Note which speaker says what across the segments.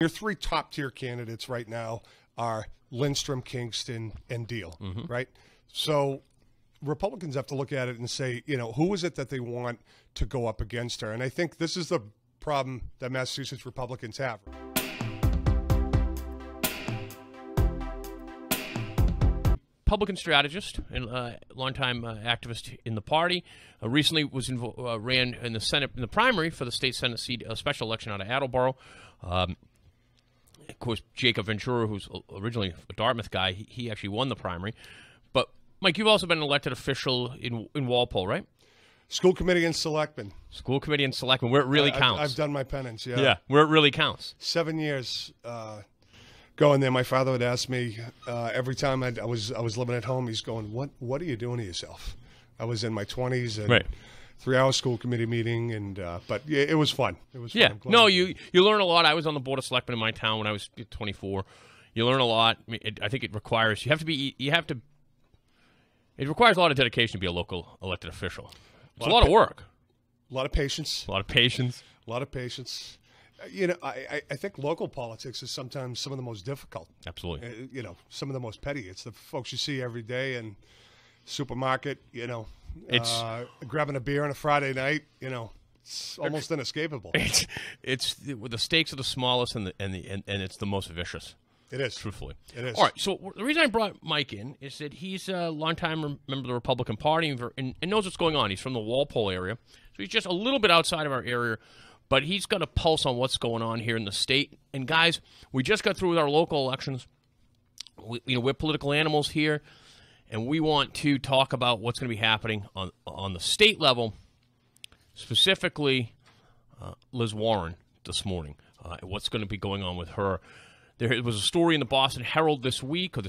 Speaker 1: Your three top-tier candidates right now are Lindstrom, Kingston, and Deal, right? So Republicans have to look at it and say, who is it that they want to go up against her? And I think this is the problem that Massachusetts Republicans have.
Speaker 2: Republican strategist and longtime activist in the party. Recently was ran in the Senate in the primary for the state Senate seat, a special election out of Attleboro. Of course, Jacob Ventura, who's originally a Dartmouth guy, he actually won the primary. But Mike, you've also been an elected official in Walpole, right?
Speaker 1: School committee and selectmen.
Speaker 2: School committee and selectmen, where it really counts.
Speaker 1: I've done my penance, yeah.
Speaker 2: Yeah, where it really counts.
Speaker 1: 7 years going there. My father would ask me every time I was living at home, he's going, what are you doing to yourself? I was in my 20s and
Speaker 2: right.
Speaker 1: 3-hour school committee meeting, and but yeah, it was fun. It was fun.
Speaker 2: Yeah, no, you learn a lot. I was on the board of selectmen in my town when I was 24. You learn a lot. I think it requires it requires a lot of dedication to be a local elected official. It's a lot of work.
Speaker 1: A lot of patience.
Speaker 2: A lot of patience.
Speaker 1: A lot of patience. I think local politics is sometimes some of the most difficult.
Speaker 2: Absolutely.
Speaker 1: Some of the most petty. It's the folks you see every day in supermarket, it's grabbing a beer on a Friday night, it's almost inescapable.
Speaker 2: It's the stakes are the smallest and it's the most vicious.
Speaker 1: It is.
Speaker 2: Truthfully.
Speaker 1: It is.
Speaker 2: All right, so the reason I brought Mike in is that he's a longtime member of the Republican Party and knows what's going on. He's from the Walpole area, so he's just a little bit outside of our area, but he's got a pulse on what's going on here in the state. And guys, we just got through with our local elections. We're political animals here, and we want to talk about what's going to be happening on the state level, specifically Liz Warren this morning, what's going to be going on with her. There was a story in the Boston Herald this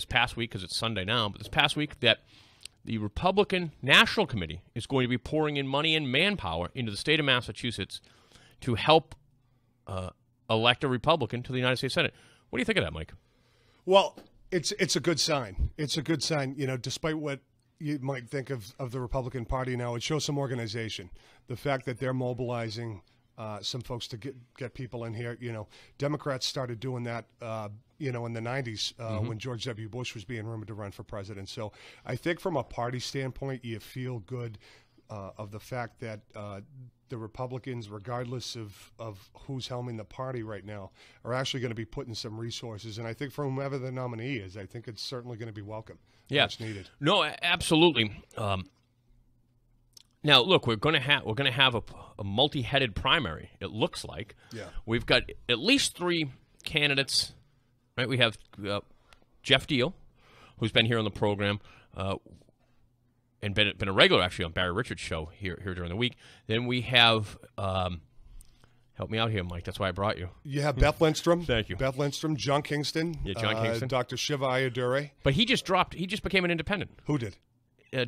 Speaker 2: past week, because it's Sunday now, but this past week that the Republican National Committee is going to be pouring in money and manpower into the state of Massachusetts to help elect a Republican to the United States Senate. What do you think of that, Mike?
Speaker 1: Well, it's a good sign. It's a good sign, despite what you might think of the Republican Party now, it shows some organization. The fact that they're mobilizing some folks to get people in here. Democrats started doing that, in the 90s when George W. Bush was being rumored to run for president. So I think from a party standpoint, you feel good of the fact that the Republicans, regardless of who's helming the party right now, are actually going to be putting some resources. And I think for whomever the nominee is, I think it's certainly going to be welcome.
Speaker 2: Yeah,
Speaker 1: much needed.
Speaker 2: No, absolutely. Now, look, we're going to have a multi-headed primary. It looks like.
Speaker 1: Yeah. We've
Speaker 2: got at least 3 candidates. Right. We have Jeff Deal, who's been here on the program. And been a regular, actually, on Barry Richards' show here during the week. Then we have, help me out here, Mike. That's why I brought you.
Speaker 1: You have Beth Lindstrom.
Speaker 2: Thank you.
Speaker 1: Beth Lindstrom, John Kingston.
Speaker 2: Yeah, John Kingston.
Speaker 1: Dr. Shiva Ayyadurai.
Speaker 2: But he just became an independent.
Speaker 1: Who did?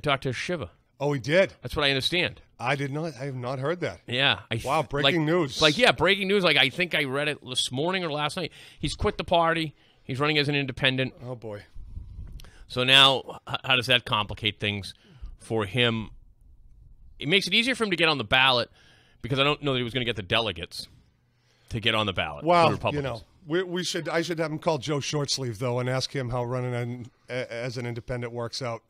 Speaker 2: Dr. Shiva.
Speaker 1: Oh, he did?
Speaker 2: That's what I understand.
Speaker 1: I have not heard that.
Speaker 2: Yeah.
Speaker 1: Wow, breaking news.
Speaker 2: Breaking news. I think I read it this morning or last night. He's quit the party. He's running as an independent.
Speaker 1: Oh, boy.
Speaker 2: So now, how does that complicate things for him? It makes it easier for him to get on the ballot because I don't know that he was going to get the delegates to get on the ballot.
Speaker 1: Well, I should have him call Joe Shortsleeve, though, and ask him how running as an independent works out.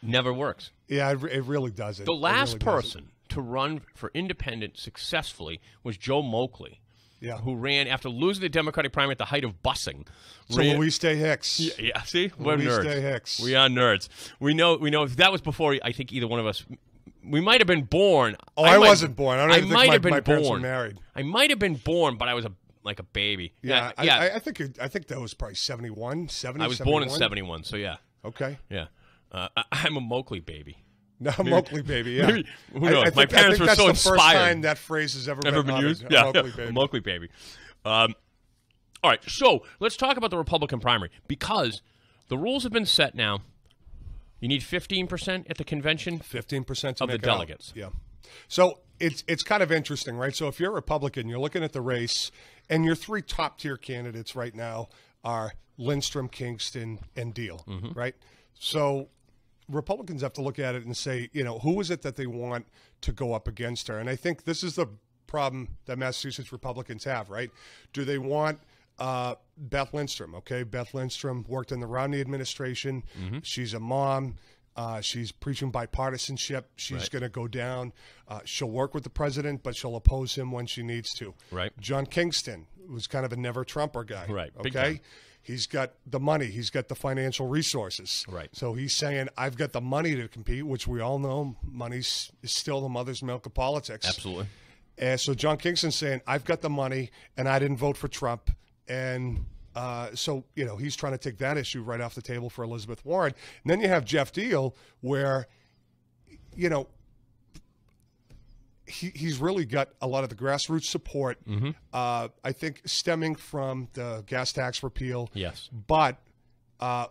Speaker 2: Never works.
Speaker 1: Yeah, it really doesn't.
Speaker 2: The last person to run for independent successfully was Joe Moakley.
Speaker 1: Yeah.
Speaker 2: Who ran after losing the Democratic primary at the height of busing.
Speaker 1: So Louise Day Hicks.
Speaker 2: Yeah, see? We're nerds.
Speaker 1: Louise Day Hicks.
Speaker 2: We are nerds. We know that was before I think either one of us. We might have been born.
Speaker 1: Oh, I wasn't born. I don't even think my parents were married.
Speaker 2: I might have been born, but I was like a baby.
Speaker 1: Yeah. I think that was probably 71, 70,
Speaker 2: I was
Speaker 1: 71?
Speaker 2: born in 71, so yeah.
Speaker 1: Okay.
Speaker 2: Yeah. I'm a Moakley baby.
Speaker 1: No, Moakley baby, yeah.
Speaker 2: Maybe, who knows? My parents were so inspired.
Speaker 1: That's the first time that phrase has ever been
Speaker 2: used.
Speaker 1: Yeah,
Speaker 2: Moakley baby. All right, so let's talk about the Republican primary because the rules have been set now. You need 15% at the convention.
Speaker 1: 15%
Speaker 2: of the delegates.
Speaker 1: Yeah. So it's kind of interesting, right? So if you're a Republican, you're looking at the race, and your 3 top-tier candidates right now are Lindstrom, Kingston, and Deal, right? So Republicans have to look at it and say, who is it that they want to go up against her? And I think this is the problem that Massachusetts Republicans have, right? Do they want Beth Lindstrom. Okay, Beth Lindstrom worked in the Romney administration.
Speaker 2: Mm-hmm.
Speaker 1: She's a mom. She's preaching bipartisanship. She's
Speaker 2: Right.
Speaker 1: going to go down. She'll work with the president, but she'll oppose him when she needs to.
Speaker 2: Right.
Speaker 1: John Kingston was kind of a never-Trumper guy.
Speaker 2: Right. Big
Speaker 1: Okay.
Speaker 2: time.
Speaker 1: He's got the money. He's got the financial resources.
Speaker 2: Right.
Speaker 1: So he's saying, I've got the money to compete, which we all know money is still the mother's milk of politics.
Speaker 2: Absolutely.
Speaker 1: And so John Kingston's saying, I've got the money, and I didn't vote for Trump. And so, he's trying to take that issue right off the table for Elizabeth Warren. And then you have Jeff Deal, where, he's really got a lot of the grassroots support,
Speaker 2: Mm-hmm.
Speaker 1: I think, stemming from the gas tax repeal.
Speaker 2: Yes.
Speaker 1: But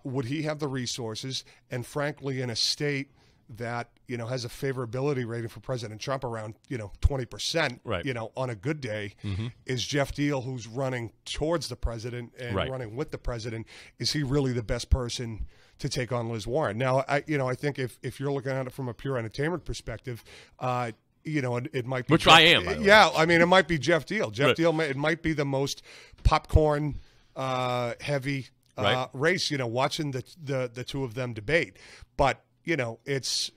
Speaker 1: would he have the resources? And frankly, in a state that, has a favorability rating for President Trump around, 20%,
Speaker 2: Right.
Speaker 1: On a good day,
Speaker 2: Mm-hmm.
Speaker 1: is Jeff Deal, who's running towards the president and
Speaker 2: Right.
Speaker 1: running with the president, is he really the best person to take on Liz Warren? Now, I think if you're looking at it from a pure entertainment perspective, it might be
Speaker 2: Which I am, by the way.
Speaker 1: Yeah, I mean, it might be Jeff Deal. Jeff
Speaker 2: Right.
Speaker 1: Deal, it might be the most popcorn heavy
Speaker 2: Right.
Speaker 1: race. Watching the two of them debate, but it's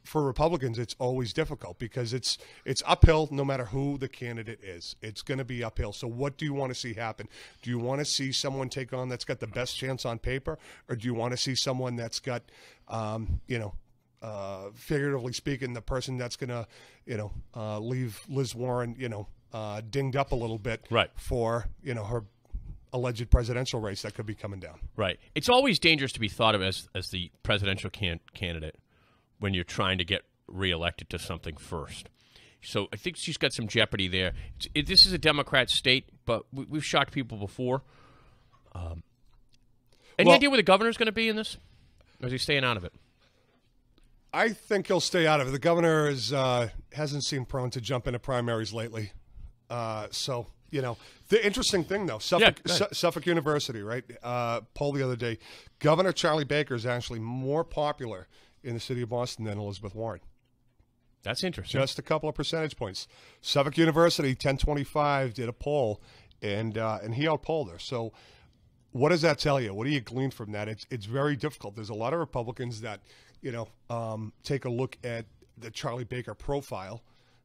Speaker 1: for Republicans, it's always difficult because it's uphill no matter who the candidate is. It's going to be uphill. So what do you want to see happen? Do you want to see someone take on that's got the best chance on paper, or do you want to see someone that's got, figuratively speaking, the person that's going to, leave Liz Warren, dinged up a little bit
Speaker 2: Right.
Speaker 1: for, her alleged presidential race that could be coming down.
Speaker 2: Right. It's always dangerous to be thought of as the presidential candidate when you're trying to get reelected to something first. So I think she's got some jeopardy there. This is a Democrat state, but we've shocked people before. Any idea where the governor's going to be in this? Or is he staying out of it?
Speaker 1: I think he'll stay out of it. The governor hasn't seemed prone to jump into primaries lately. The interesting thing, though, Suffolk University, right, poll the other day, Governor Charlie Baker is actually more popular in the city of Boston than Elizabeth Warren.
Speaker 2: That's interesting.
Speaker 1: Just a couple of percentage points. Suffolk University, 1025, did a poll, and he outpolled her. So what does that tell you? What do you glean from that? It's very difficult. There's a lot of Republicans that, take a look at the Charlie Baker profile.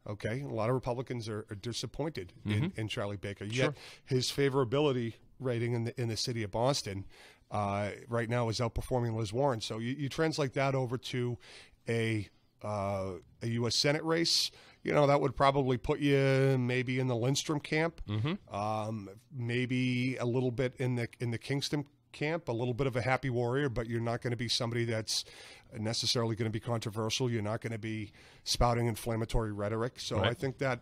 Speaker 1: Okay, a lot of Republicans are disappointed in Charlie Baker. Yet
Speaker 2: Sure.
Speaker 1: his favorability rating in the city of Boston right now is outperforming Liz Warren. So you translate that over to a U.S. Senate race. That would probably put you maybe in the Lindstrom camp, maybe a little bit in the Kingston camp, a little bit of a happy warrior, but you're not going to be somebody that's necessarily going to be controversial. You're not going to be spouting inflammatory rhetoric. So
Speaker 2: Right.
Speaker 1: I think that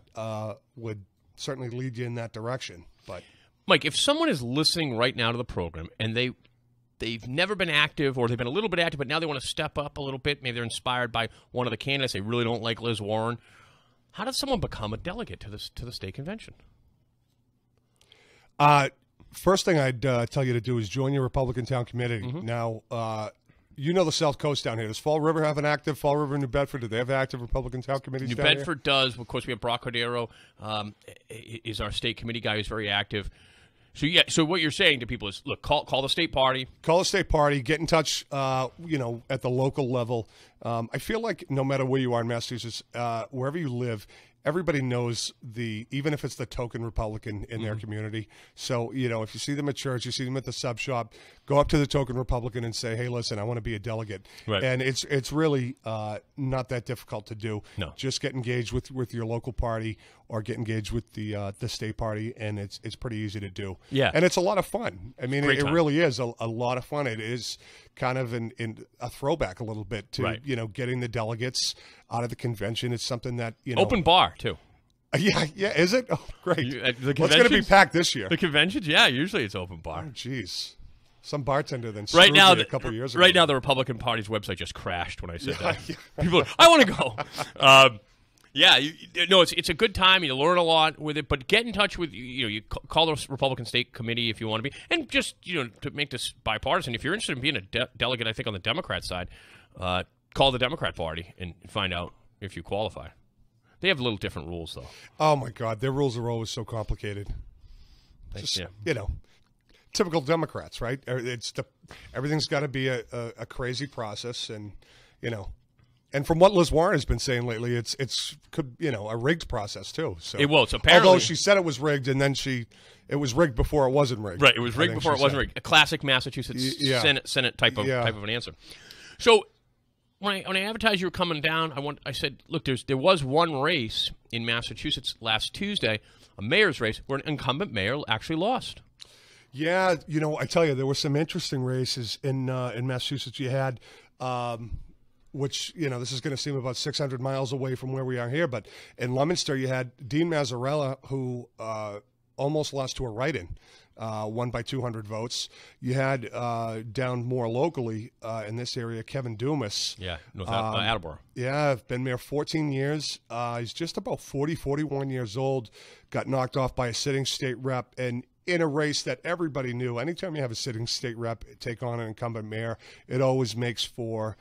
Speaker 1: would certainly lead you in that direction. But
Speaker 2: Mike, if someone is listening right now to the program and they've never been active, or they've been a little bit active, but now they want to step up a little bit, maybe they're inspired by one of the candidates, they really don't like Liz Warren, how does someone become a delegate to the state convention?
Speaker 1: First thing I'd tell you to do is join your Republican town committee.
Speaker 2: Mm-hmm.
Speaker 1: Now, the South Coast down here. Does Fall River have an active? Fall River, New Bedford, do they have active Republican town committees
Speaker 2: New
Speaker 1: down here?
Speaker 2: Bedford does. Of course, we have Brock Cordero is our state committee guy who's very active. So what you're saying to people is, look, call the state party.
Speaker 1: Call the state party. Get in touch, at the local level. I feel like no matter where you are in Massachusetts, wherever you live, everybody knows even if it's the token Republican in their community. So, if you see them at church, you see them at the sub shop, go up to the token Republican and say, hey, listen, I want to be a delegate.
Speaker 2: Right.
Speaker 1: And it's really not that difficult to do.
Speaker 2: No.
Speaker 1: Just get engaged with your local party or get engaged with the state party, and it's pretty easy to do.
Speaker 2: Yeah.
Speaker 1: And it's a lot of fun. I mean,
Speaker 2: Great
Speaker 1: it
Speaker 2: time.
Speaker 1: really is a lot of fun. It is kind of in a throwback a little bit to,
Speaker 2: Right.
Speaker 1: Getting the delegates out of the convention. It's something that,
Speaker 2: Open bar, too.
Speaker 1: Yeah, is it? Oh, great.
Speaker 2: The
Speaker 1: Well, it's going to be
Speaker 2: conventions-
Speaker 1: packed this year.
Speaker 2: The conventions, yeah, usually it's open bar.
Speaker 1: Oh, jeez. Some barternner then
Speaker 2: Right now,
Speaker 1: me a couple of years ago.
Speaker 2: right now, the Republican Party's website just crashed when I said that.
Speaker 1: Yeah.
Speaker 2: People, I want to go. It's a good time. You learn a lot with it, but get in touch with you call the Republican State Committee if you want to be, and just to make this bipartisan. If you're interested in being a delegate, I think on the Democrat side, call the Democrat Party and find out if you qualify. They have a little different rules, though.
Speaker 1: Oh, my God. Their rules are always so complicated. Just,
Speaker 2: Yeah.
Speaker 1: Typical Democrats, right? Everything's got to be a crazy process, and and from what Liz Warren has been saying lately, it's a rigged process too. So
Speaker 2: It's apparently,
Speaker 1: although she said it was rigged, and then it was rigged before it wasn't rigged.
Speaker 2: Right, it was rigged before it wasn't rigged. A classic Massachusetts Senate type of an answer. So when I advertised you were coming down, I said, look, there was one race in Massachusetts last Tuesday, a mayor's race, where an incumbent mayor actually lost.
Speaker 1: Yeah, I tell you, there were some interesting races in Massachusetts. You had, which, this is going to seem about 600 miles away from where we are here, but in Leominster, you had Dean Mazzarella, who almost lost to a write-in, won by 200 votes. You had down more locally in this area, Kevin Dumas.
Speaker 2: Yeah, Attleboro.
Speaker 1: Yeah, I've been there 14 years. He's just about 41 years old, got knocked off by a sitting state rep, and in a race that everybody knew, anytime you have a sitting state rep take on an incumbent mayor, it always makes for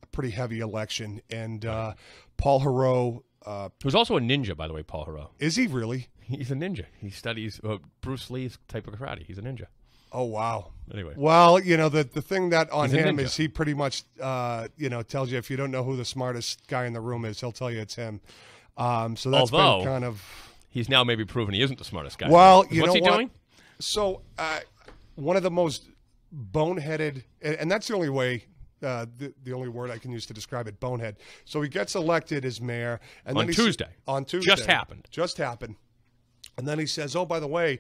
Speaker 1: a pretty heavy election. And Paul Heroux,
Speaker 2: who's also a ninja, by the way, Paul Heroux.
Speaker 1: Is he really?
Speaker 2: He's a ninja. He studies Bruce Lee's type of karate. He's a ninja.
Speaker 1: Oh, wow.
Speaker 2: Anyway.
Speaker 1: Well, the thing that on him is he pretty much, tells you if you don't know who the smartest guy in the room is, he'll tell you it's him. So that's been kind of...
Speaker 2: He's now maybe proven he isn't the smartest guy.
Speaker 1: Well,
Speaker 2: what's he doing?
Speaker 1: So one of the most boneheaded, and that's the only way, the only word I can use to describe it, bonehead. So he gets elected as mayor. And then On Tuesday.
Speaker 2: Just happened.
Speaker 1: And then he says, oh, by the way,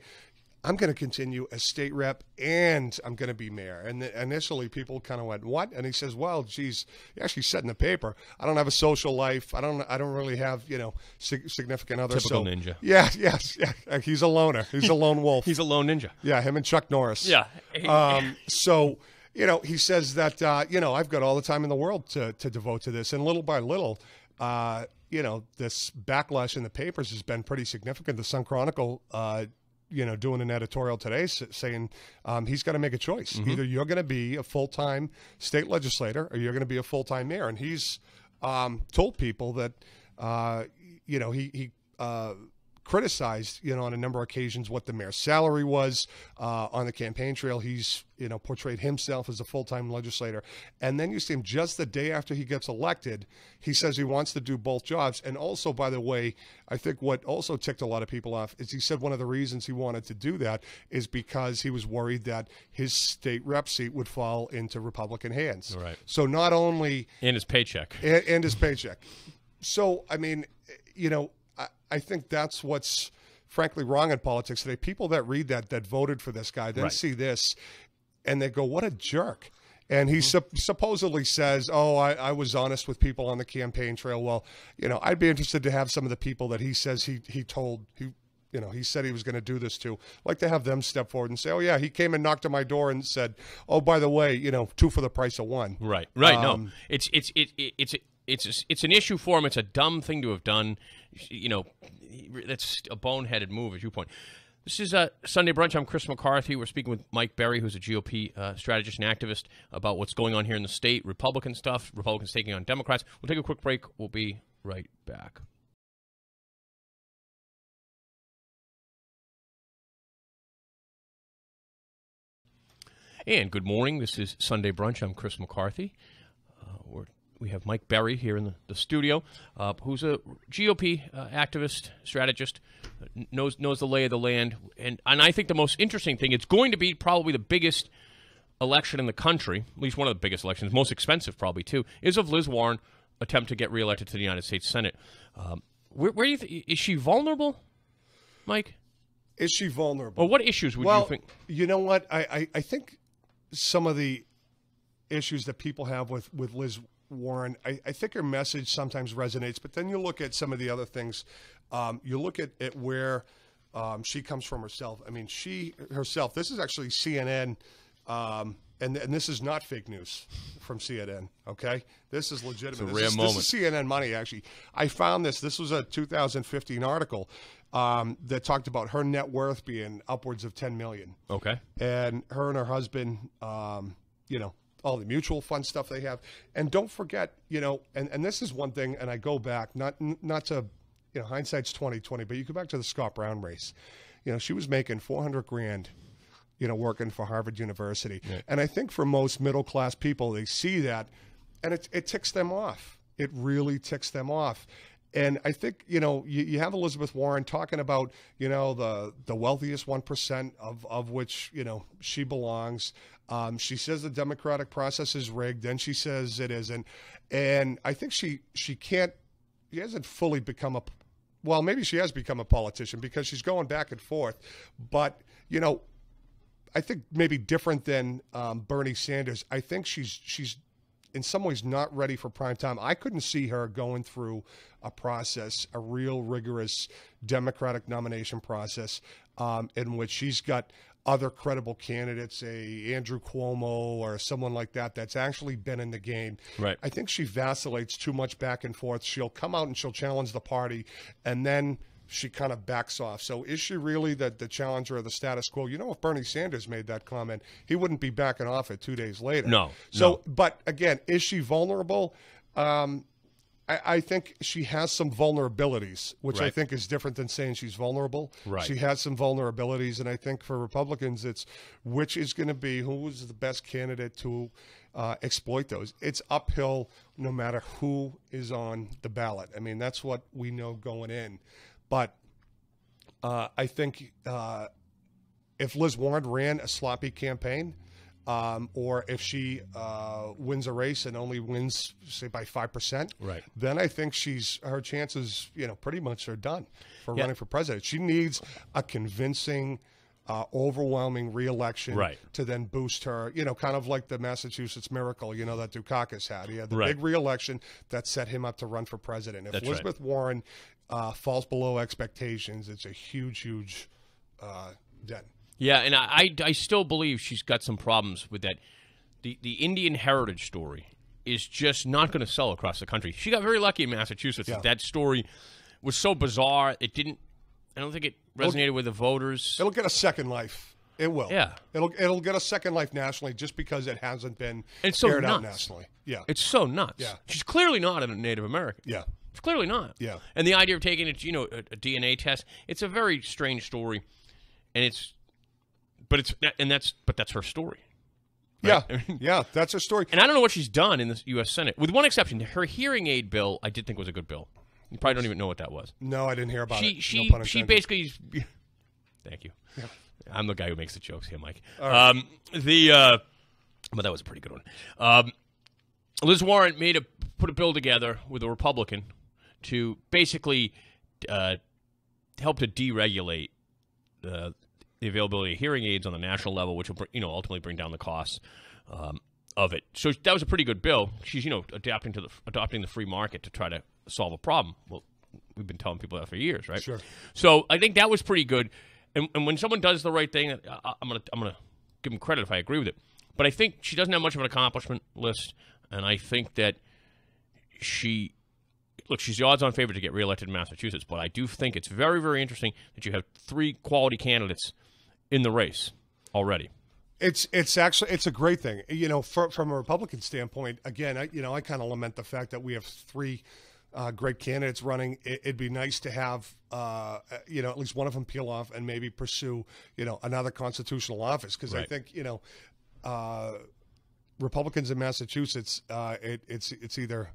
Speaker 1: I'm going to continue as state rep and I'm going to be mayor. And initially people kind of went, what? And he says, well, geez, he actually said in the paper, I don't have a social life. I don't really have, significant others.
Speaker 2: Typical ninja.
Speaker 1: Yeah, yes. Yeah. He's a loner. He's a lone wolf.
Speaker 2: He's a lone ninja.
Speaker 1: Yeah, him and Chuck Norris.
Speaker 2: Yeah.
Speaker 1: So, he says that, I've got all the time in the world to devote to this. And little by little, this backlash in the papers has been pretty significant. The Sun Chronicle, doing an editorial today saying he's got to make a choice. Mm-hmm. Either you're going to be a full-time state legislator or you're going to be a full-time mayor. And he's told people that, he criticized, on a number of occasions what the mayor's salary was on the campaign trail. He's, portrayed himself as a full-time legislator. And then you see him just the day after he gets elected, he says he wants to do both jobs. And also, by the way, I think what also ticked a lot of people off is he said one of the reasons he wanted to do that is because he was worried that his state rep seat would fall into Republican hands.
Speaker 2: Right.
Speaker 1: So not only...
Speaker 2: And his paycheck.
Speaker 1: And his paycheck. So, I mean, I think that's what's frankly wrong in politics today. People that read that voted for this guy, then see this, and they go, what a jerk. And he supposedly says, oh, I was honest with people on the campaign trail. Well, I'd be interested to have some of the people that he says he said he was going to do this to, like to have them step forward and say, oh, yeah, he came and knocked on my door and said, oh, by the way, 2 for the price of 1.
Speaker 2: Right. No, it's an issue for him. It's a dumb thing to have done. That's a boneheaded move, as you point. This is Sunday Brunch. I'm Chris McCarthy. We're speaking with Mike Berry, who's a GOP strategist and activist, about what's going on here in the state, Republican stuff, Republicans taking on Democrats. We'll take a quick break. We'll be right back. And good morning. This is Sunday Brunch. I'm Chris McCarthy. We have Mike Berry here in the studio, who's a GOP activist, strategist, knows the lay of the land. And I think the most interesting thing, it's going to be probably the biggest election in the country, at least one of the biggest elections, most expensive probably too, is of Liz Warren attempt to get reelected to the United States Senate. Where do you is she vulnerable, Mike?
Speaker 1: Is she vulnerable?
Speaker 2: Or what issues would you think?
Speaker 1: You know what? I think some of the issues that people have with Liz Warren, I think her message sometimes resonates, but then you look at some of the other things. You look at where she comes from herself. I mean, she herself, this is actually CNN, and this is not fake news from CNN, okay? This is legitimate.
Speaker 2: It's a rare moment.
Speaker 1: This is CNN money, actually. I found this. This was a 2015 article that talked about her net worth being upwards of $10 million.
Speaker 2: Okay.
Speaker 1: And her and her husband, all the mutual fund stuff they have. And don't forget, and this is one thing, and I go back, not to, hindsight's 20/20, but you go back to the Scott Brown race. she was making $400,000, working for Harvard University.
Speaker 2: Yeah.
Speaker 1: And I think for most middle-class people, they see that, and it ticks them off. It really ticks them off. And I think, you have Elizabeth Warren talking about, the wealthiest 1% of which, she belongs. She says the democratic process is rigged. Then she says it isn't. And I think she hasn't fully become well, maybe she has become a politician because she's going back and forth. But, I think maybe different than Bernie Sanders. I think she's in some ways not ready for prime time. I couldn't see her going through a process, a real rigorous Democratic nomination process, in which she's got other credible candidates, a Andrew Cuomo or someone like that that's actually been in the game.
Speaker 2: Right.
Speaker 1: I think she vacillates too much back and forth. She'll come out and she'll challenge the party, and then she kind of backs off. So is she really the challenger of the status quo? If Bernie Sanders made that comment, he wouldn't be backing off it 2 days later.
Speaker 2: No.
Speaker 1: So, but again, is she vulnerable? I think she has some vulnerabilities, which I think is different than saying she's vulnerable.
Speaker 2: Right.
Speaker 1: She has some vulnerabilities, and I think for Republicans, it's which is going to be who is the best candidate to exploit those. It's uphill no matter who is on the ballot. I mean, that's what we know going in. But I think if Liz Warren ran a sloppy campaign, or if she wins a race and only wins, say, by 5%,
Speaker 2: right,
Speaker 1: then I think her chances, pretty much are done for running for president. She needs a convincing, overwhelming reelection to then boost her, kind of like the Massachusetts miracle, that Dukakis had. He had the big reelection that set him up to run for president. If Elizabeth Warren falls below expectations, it's a huge, huge dent.
Speaker 2: Yeah, and I still believe she's got some problems with that. The Indian heritage story is just not going to sell across the country. She got very lucky in Massachusetts.
Speaker 1: Yeah.
Speaker 2: That story was so bizarre. I don't think it resonated with the voters.
Speaker 1: It'll get a second life. It will.
Speaker 2: Yeah.
Speaker 1: It'll get a second life nationally just because it hasn't been
Speaker 2: so
Speaker 1: aired out
Speaker 2: nuts.
Speaker 1: nationally. Yeah.
Speaker 2: It's so nuts.
Speaker 1: Yeah.
Speaker 2: She's clearly not a Native American.
Speaker 1: Yeah.
Speaker 2: She's clearly not.
Speaker 1: Yeah.
Speaker 2: And the idea of taking it, a DNA test, it's a very strange story, and that's her story. Right?
Speaker 1: Yeah, yeah, that's her story.
Speaker 2: And I don't know what she's done in the U.S. Senate, with one exception. Her hearing aid bill, I did think was a good bill. You probably don't even know what that was.
Speaker 1: No, I didn't hear about it.
Speaker 2: She basically. Thank you. Yeah. I'm the guy who makes the jokes here, Mike. Right. But that was a pretty good one. Liz Warren put a bill together with a Republican to basically help to deregulate the availability of hearing aids on the national level, which will ultimately bring down the costs of it. So that was a pretty good bill. She's adapting the free market to try to solve a problem. Well, we've been telling people that for years, right?
Speaker 1: Sure.
Speaker 2: So I think that was pretty good. And when someone does the right thing, I'm gonna give them credit if I agree with it. But I think she doesn't have much of an accomplishment list, and I think that she's the odds-on favorite to get reelected in Massachusetts. But I do think it's very, very interesting that you have 3 quality candidates in the race already.
Speaker 1: It's a great thing. From a Republican standpoint, again, I kind of lament the fact that we have 3 great candidates running. It'd be nice to have at least one of them peel off and maybe pursue another constitutional office, because I think Republicans in Massachusetts, it's either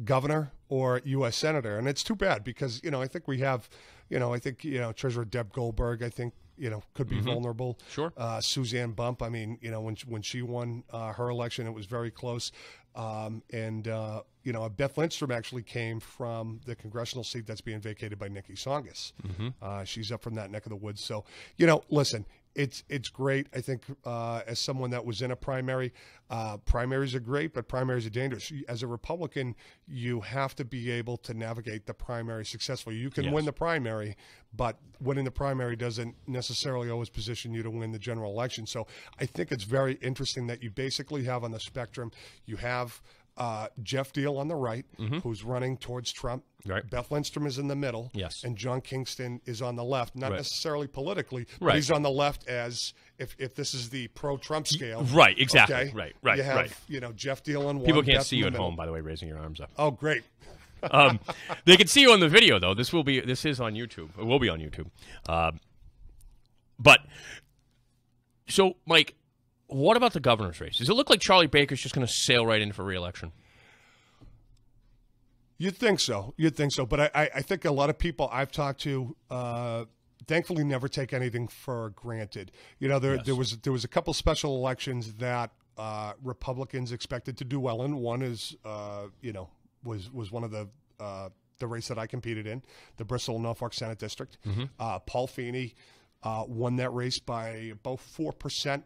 Speaker 1: governor or U.S. senator, and it's too bad because I think we have Treasurer Deb Goldberg, I think could be vulnerable.
Speaker 2: Sure.
Speaker 1: Suzanne Bump, I mean, when she won her election, it was very close. Beth Lindstrom actually came from the congressional seat that's being vacated by Nikki Tsongas. She's up from that neck of the woods. So, listen, it's great. I think as someone that was in a primary, primaries are great, but primaries are dangerous. As a Republican, you have to be able to navigate the primary successfully. You can win the primary, but winning the primary doesn't necessarily always position you to win the general election. So I think it's very interesting that you basically have on the spectrum, you have Jeff Deal on the right, who's running towards Trump.
Speaker 2: Right.
Speaker 1: Beth Lindstrom is in the middle.
Speaker 2: Yes.
Speaker 1: And John Kingston is on the left, not necessarily politically, but he's on the left as if this is the pro-Trump scale.
Speaker 2: Right, exactly.
Speaker 1: Okay?
Speaker 2: Right,
Speaker 1: you have, Jeff Deal on one.
Speaker 2: People can't
Speaker 1: Beth
Speaker 2: see you at
Speaker 1: middle.
Speaker 2: home, by the way, raising your arms up.
Speaker 1: Oh, great.
Speaker 2: They can see you on the video, though. This is on YouTube. It will be on YouTube. But so, Mike, what about the governor's race? Does it look like Charlie Baker's just going to sail right in for re-election?
Speaker 1: You'd think so. But I think a lot of people I've talked to, thankfully, never take anything for granted. You know, there was a couple special elections that Republicans expected to do well in. One is, was one of the race that I competed in, the Bristol and Norfolk Senate District. Paul Feeney won that race by about 4%.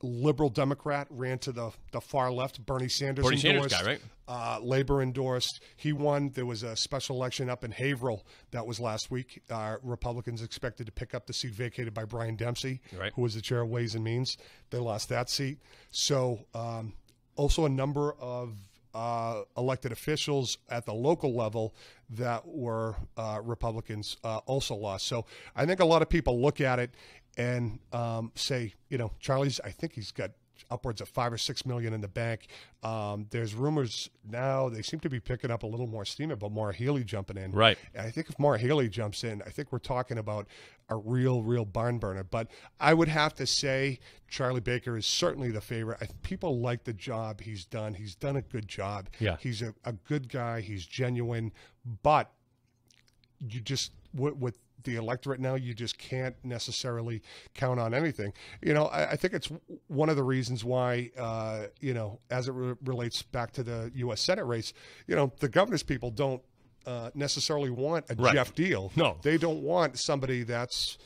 Speaker 1: Liberal Democrat ran to the far left. Bernie Sanders endorsed.
Speaker 2: Guy, right?
Speaker 1: Labor endorsed. He won. There was a special election up in Haverhill that was last week. Republicans expected to pick up the seat vacated by Brian Dempsey, who was the chair of Ways and Means. They lost that seat. So also a number of elected officials at the local level that were Republicans also lost. So I think a lot of people look at it and say, Charlie's, I think he's got upwards of $5 or $6 million in the bank. There's rumors now, they seem to be picking up a little more steam about Maura Healey jumping in.
Speaker 2: Right.
Speaker 1: And I think if Maura Healey jumps in, I think we're talking about a real barn burner. But I would have to say Charlie Baker is certainly the favorite. People like the job he's done. He's done a good job.
Speaker 2: Yeah. He's
Speaker 1: a good guy. He's genuine. But you just, with the electorate now, you just can't necessarily count on anything. I think it's one of the reasons why, as it relates back to the U.S. Senate race, the governor's people don't necessarily want a Jeff Deal.
Speaker 2: No.
Speaker 1: They don't want somebody that's,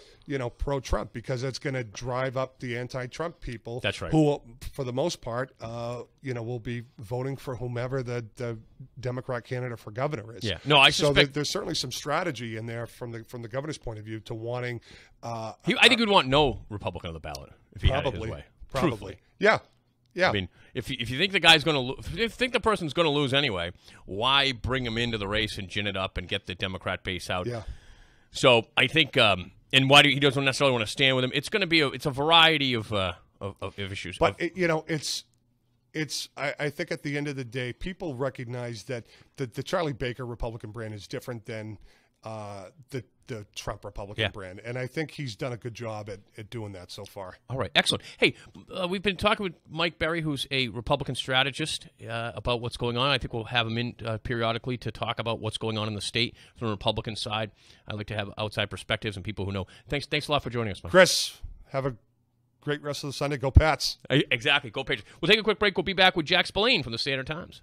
Speaker 1: pro-Trump, because it's going to drive up the anti-Trump people.
Speaker 2: That's right.
Speaker 1: Who, for the most part, will be voting for whomever the Democrat candidate for governor is.
Speaker 2: Yeah. No, I suspect.
Speaker 1: So there's certainly some strategy in there from the governor's point of view to wanting.
Speaker 2: I think he'd want no Republican on the ballot if he had it his way.
Speaker 1: Probably.
Speaker 2: Truthfully.
Speaker 1: Yeah.
Speaker 2: I mean, if you think the guy's going to, if you think the person's going to lose anyway, why bring him into the race and gin it up and get the Democrat base out?
Speaker 1: Yeah.
Speaker 2: So I think, and why he doesn't necessarily want to stand with him. It's going to be it's a variety of issues.
Speaker 1: But I think at the end of the day, people recognize that the Charlie Baker Republican brand is different than the Trump Republican brand. And I think he's done a good job at doing that so far.
Speaker 2: All right. Excellent. Hey, we've been talking with Mike Berry, who's a Republican strategist, about what's going on. I think we'll have him in periodically to talk about what's going on in the state from the Republican side. I like to have outside perspectives and people who know. Thanks a lot for joining us, Mike.
Speaker 1: Chris, have a great rest of the Sunday. Go Pats.
Speaker 2: Exactly. Go Patriots. We'll take a quick break. We'll be back with Jack Spillane from the Standard Times.